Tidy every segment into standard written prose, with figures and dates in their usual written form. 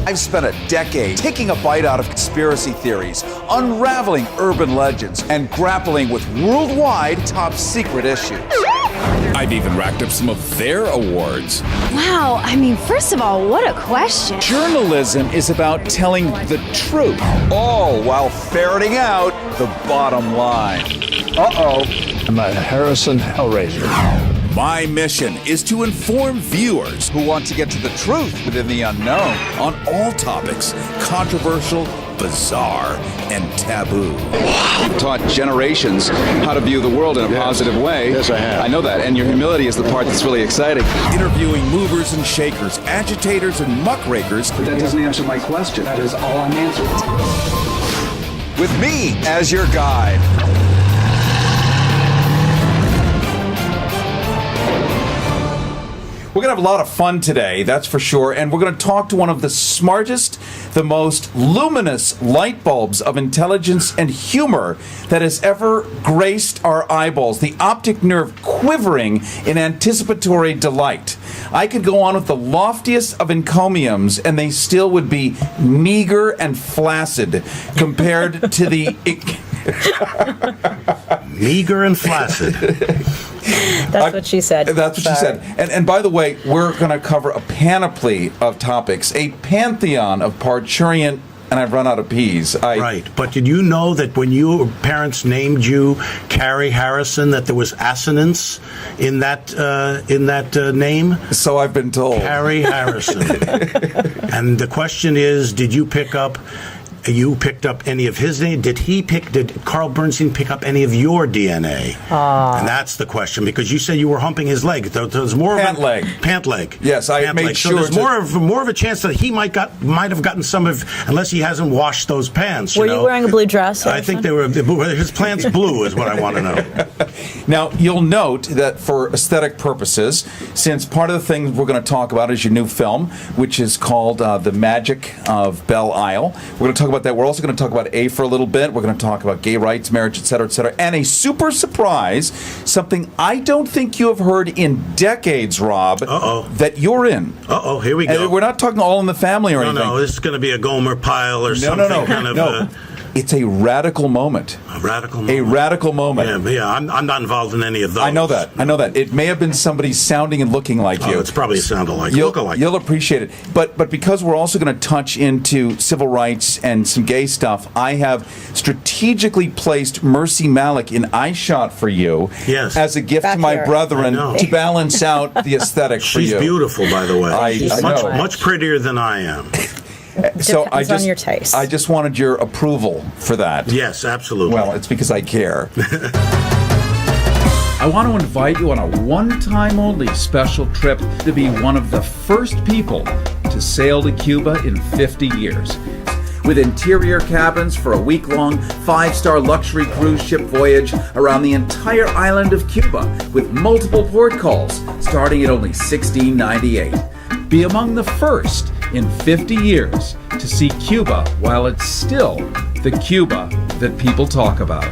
I've spent a decade taking a bite out of conspiracy theories, unraveling urban legends, and grappling with worldwide top secret issues. I've even racked up some of their awards. Wow, I mean, first of all, what a question. Journalism is about telling the truth, all while ferreting out the bottom line. Uh-oh. I'm a Harrison Hellraiser. My mission is to inform viewers Who want to get to the truth within the unknown. on all topics, controversial, bizarre, and taboo. You've taught generations how to view the world in a positive way. Yes, I have. I know that, and your humility is the part that's really exciting. Interviewing movers and shakers, agitators and muckrakers, That doesn't answer my question. That is all I'm answering. With me as your guide. We're going to have a lot of fun today, that's for sure, and we're going to talk to one of the smartest, the most luminous light bulbs of intelligence and humor that has ever graced our eyeballs, the optic nerve quivering in anticipatory delight. I could go on with the loftiest of encomiums, and they still would be meager and flaccid compared to the... Meager and flaccid. That's what she said. That's what she said. And by the way, we're going to cover a panoply of topics, a pantheon of parturient, and I've run out of peas. Right. But did you know that when your parents named you Carrie Harrison, that there was assonance in that name? So I've been told. Carrie Harrison. And the question is, did you pick up... You picked up any of his name? Did Carl Bernstein pick up any of your DNA? And that's the question, because you said you were humping his leg. There's more Pant of a leg. Pant leg. Yes, I Pant made leg. sure. So there's more of a chance that he might have gotten some of, unless he hasn't washed those pants. Were you wearing a blue dress? I think they were. His plants blue is what I want to know. Now, you'll note that for aesthetic purposes, since part of the thing we're going to talk about is your new film, which is called The Magic of Belle Isle. We're going to talk about that. We're also going to talk about A for a little bit. We're going to talk about gay rights, marriage, etc., and a super surprise, something I don't think you have heard in decades, Rob, that you're in. Here we go. And we're not talking All in the Family or anything. No, this is going to be a Gomer Pyle or something. No. It's a radical moment. A radical moment. A radical moment. Yeah, I'm not involved in any of those. I know that. It may have been somebody sounding and looking like you. It's probably sounded like You'll appreciate it. But because we're also going to touch into civil rights and some gay stuff, I have strategically placed Mercy Malik in eye shot for you as a gift to my brethren to balance out the aesthetic for you. She's beautiful, by the way. She's much prettier than I am. So on your taste. I just wanted your approval for that. Yes, absolutely. Well, it's because I care. I want to invite you on a one-time only special trip to be one of the first people to sail to Cuba in 50 years. With interior cabins for a week-long, 5-star luxury cruise ship voyage around the entire island of Cuba with multiple port calls starting at only $16.98. Be among the first in 50 years to see Cuba while it's still the Cuba that people talk about.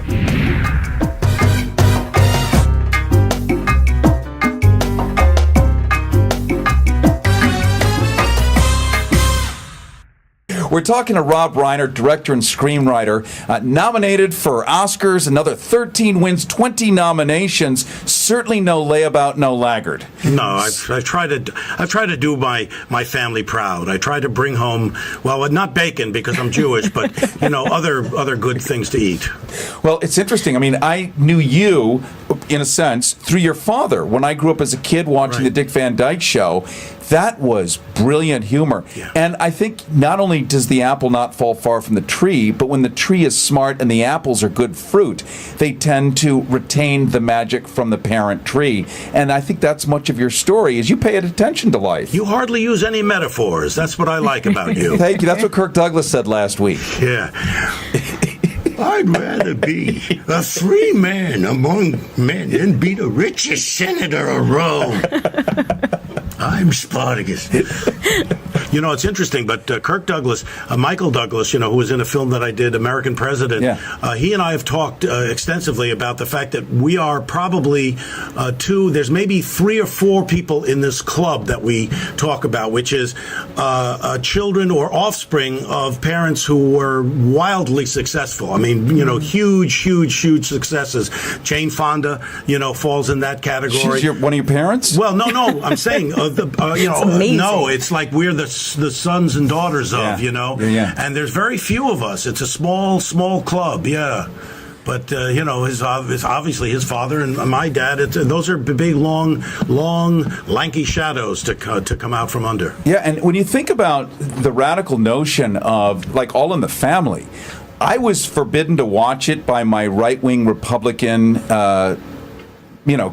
We're talking to Rob Reiner, director and screenwriter, nominated for Oscars, another 13 wins, 20 nominations. Certainly no layabout, no laggard. No, I try to do my family proud. I try to bring home, well, not bacon because I'm Jewish, but other good things to eat. Well, it's interesting. I mean, I knew you, in a sense, through your father. When I grew up as a kid watching the Dick Van Dyke Show, that was brilliant humor. Yeah. And I think not only does the apple not fall far from the tree, but when the tree is smart and the apples are good fruit, they tend to retain the magic from the parent tree. And I think that's much of your story, is you pay attention to life. You hardly use any metaphors. That's what I like about you. Thank you. That's what Kirk Douglas said last week. Yeah. I'd rather be a free man among men than be the richest senator of Rome. I'm Spartacus. it's interesting, but Kirk Douglas, Michael Douglas, who was in a film that I did, American President, he and I have talked extensively about the fact that we are probably there's maybe 3 or 4 people in this club that we talk about, which is children or offspring of parents who were wildly successful. I mean, huge successes. Jane Fonda, falls in that category. She's one of your parents? Well, no, I'm saying, no, it's like we're the sons and daughters of, and there's very few of us. It's a small club, But, it's obviously his father and my dad. Those are big, long, lanky shadows to come out from under. Yeah, and when you think about the radical notion of, like, All in the Family, I was forbidden to watch it by my right-wing Republican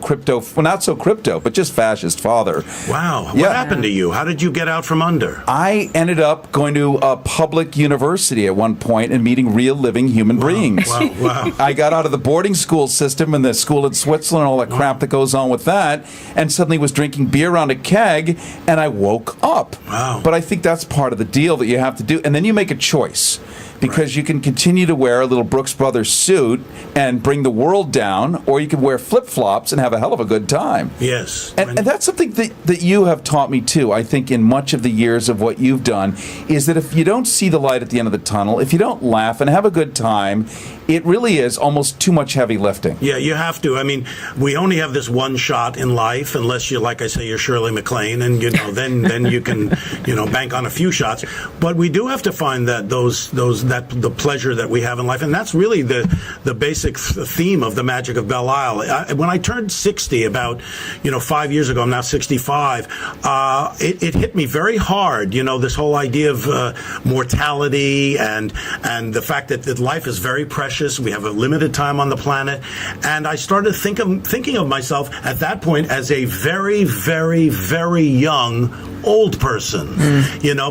crypto, well, not so crypto, but just fascist father. Wow. What happened to you? How did you get out from under? I ended up going to a public university at one point and meeting real living human beings. Wow. I got out of the boarding school system and the school in Switzerland and all that crap that goes on with that, and suddenly was drinking beer around a keg, and I woke up. Wow. But I think that's part of the deal that you have to do. And then you make a choice. Because you can continue to wear a little Brooks Brothers suit and bring the world down, or you can wear flip-flops and have a hell of a good time. Yes. And that's something that you have taught me, too, I think, in much of the years of what you've done, is that if you don't see the light at the end of the tunnel, if you don't laugh and have a good time, it really is almost too much heavy lifting. Yeah, you have to. I mean, we only have this one shot in life, unless you, like I say, you're Shirley MacLaine, and then you can, bank on a few shots. But we do have to find that the pleasure that we have in life, and that's really the basic theme of the Magic of Belle Isle. When I turned 60, about 5 years ago, I'm now 65. It hit me very hard. This whole idea of mortality and the fact that life is very precious. We have a limited time on the planet, and I started thinking of myself at that point as a very, very, very young old person,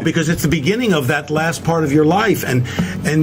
because it's the beginning of that last part of your life, and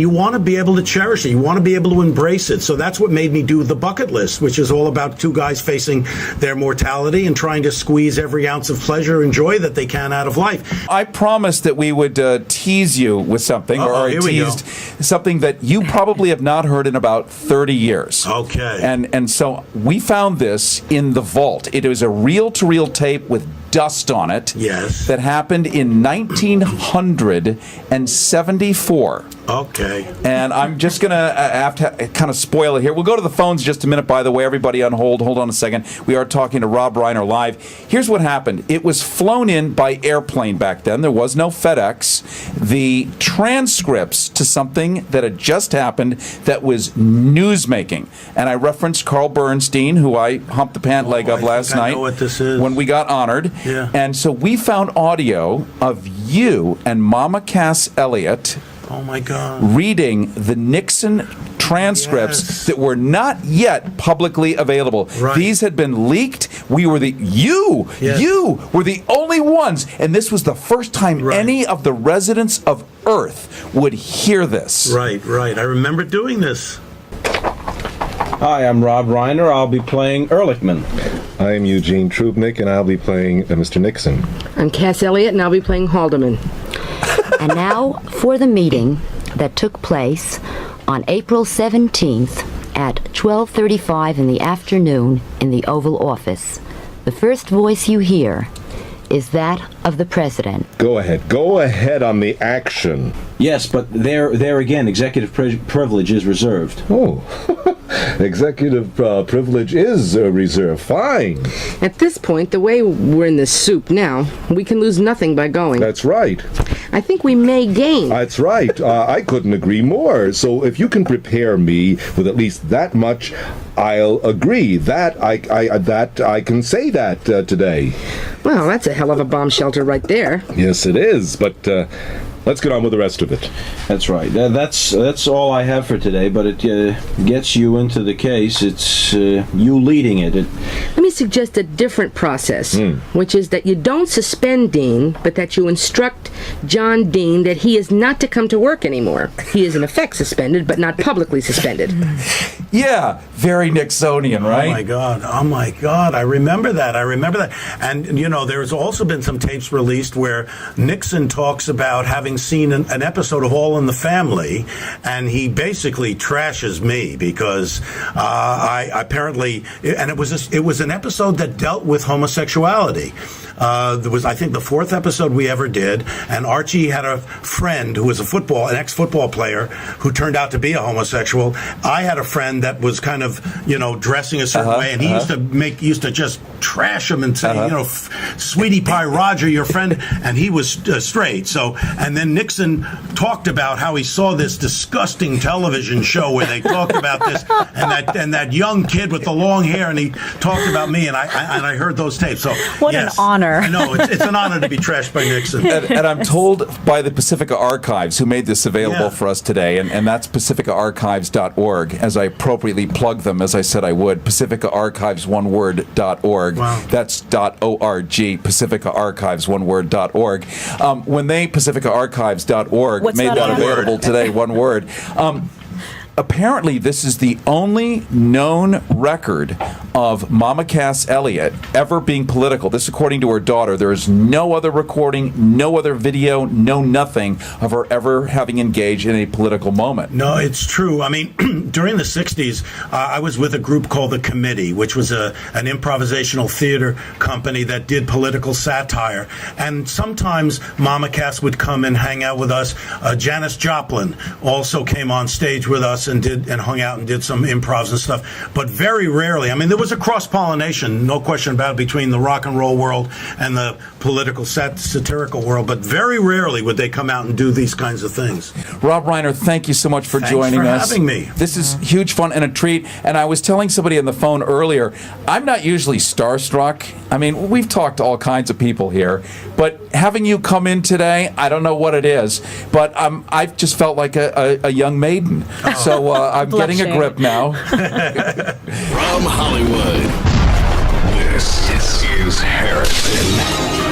you want to be able to cherish it. You want to be able to embrace it. So that's what made me do the bucket list, which is all about 2 guys facing their mortality and trying to squeeze every ounce of pleasure and joy that they can out of life. I promised that we would tease you with something, or I teased something that you probably have not heard in about 30 years. Okay. And so we found this in the vault. It was a reel-to-reel tape with dust on it. Yes. That happened in 1974. Okay. And I'm just going to have to kind of spoil it here. We'll go to the phones in just a minute, by the way. Everybody on hold. Hold on a second. We are talking to Rob Reiner live. Here's what happened. It was flown in by airplane back then. There was no FedEx. The transcripts to something that had just happened that was newsmaking. And I referenced Carl Bernstein, who I humped the pant leg of last night. I know what this is. When we got honored. Yeah. And so we found audio of you and Mama Cass Elliott Oh my God. reading the Nixon transcripts that were not yet publicly available. Right. These had been leaked. We were you were the only ones, and this was the first time any of the residents of Earth would hear this. Right. I remember doing this. Hi, I'm Rob Reiner. I'll be playing Ehrlichman. I am Eugene Trubnick, and I'll be playing Mr. Nixon. I'm Cass Elliott, and I'll be playing Haldeman. And now for the meeting that took place on April 17th at 12:35 in the afternoon in the Oval Office. The first voice you hear is that of the President. Go ahead on the action. Yes, but there again, executive privilege is reserved. Oh, executive privilege is reserved. Fine. At this point, the way we're in this soup now, we can lose nothing by going. That's right. I think we may gain. That's right. I couldn't agree more. So if you can prepare me with at least that much, I'll agree. That I can say that today. Well, that's a hell of a bomb shelter right there. Yes, it is. But let's get on with the rest of it. That's right. That's all I have for today, but it gets you into the case. It's you leading it. Let me suggest a different process, which is that you don't suspend Dean, but that you instruct John Dean that he is not to come to work anymore. He is in effect suspended, but not publicly suspended. Yeah, very Nixonian, right? Oh my God! I remember that. And there's also been some tapes released where Nixon talks about having seen an episode of All in the Family, and he basically trashes me because I apparently, and it was an episode that dealt with homosexuality. There was, I think, the 4th episode we ever did, and Archie had a friend who was an ex-football player who turned out to be a homosexual. I had a friend that was kind of, dressing a certain way, and he used to just trash him and say, sweetie pie Roger, your friend, and he was straight. So, and then Nixon talked about how he saw this disgusting television show where they talked about this, and that young kid with the long hair, and he talked about me, and I heard those tapes. So, what an honor! I know it's an honor to be trashed by Nixon. And I'm told by the Pacifica Archives, who made this available for us today, and that's pacificaarchives.org, as I appropriately plug them, as I said I would, pacificaarchives.org. Wow. That's .org, pacificaarchives.org. When they, pacificaarchives.org, made that available today, one word. Apparently, this is the only known record of Mama Cass Elliot ever being political. This, according to her daughter. There is no other recording, no other video, no nothing of her ever having engaged in a political moment. No, it's true. I mean, during the 60s, I was with a group called The Committee, which was an improvisational theater company that did political satire. And sometimes Mama Cass would come and hang out with us. Janis Joplin also came on stage with us and hung out and did some improvs and stuff. But very rarely, I mean, there was a cross-pollination, no question about it, between the rock and roll world and the political satirical world, but very rarely would they come out and do these kinds of things. Rob Reiner, thank you so much for joining us. Thanks for having me. This is huge fun and a treat. And I was telling somebody on the phone earlier, I'm not usually starstruck. I mean, we've talked to all kinds of people here, but having you come in today, I don't know what it is, but I've just felt like a young maiden. So I'm getting a grip now. From Hollywood, this is Harrison.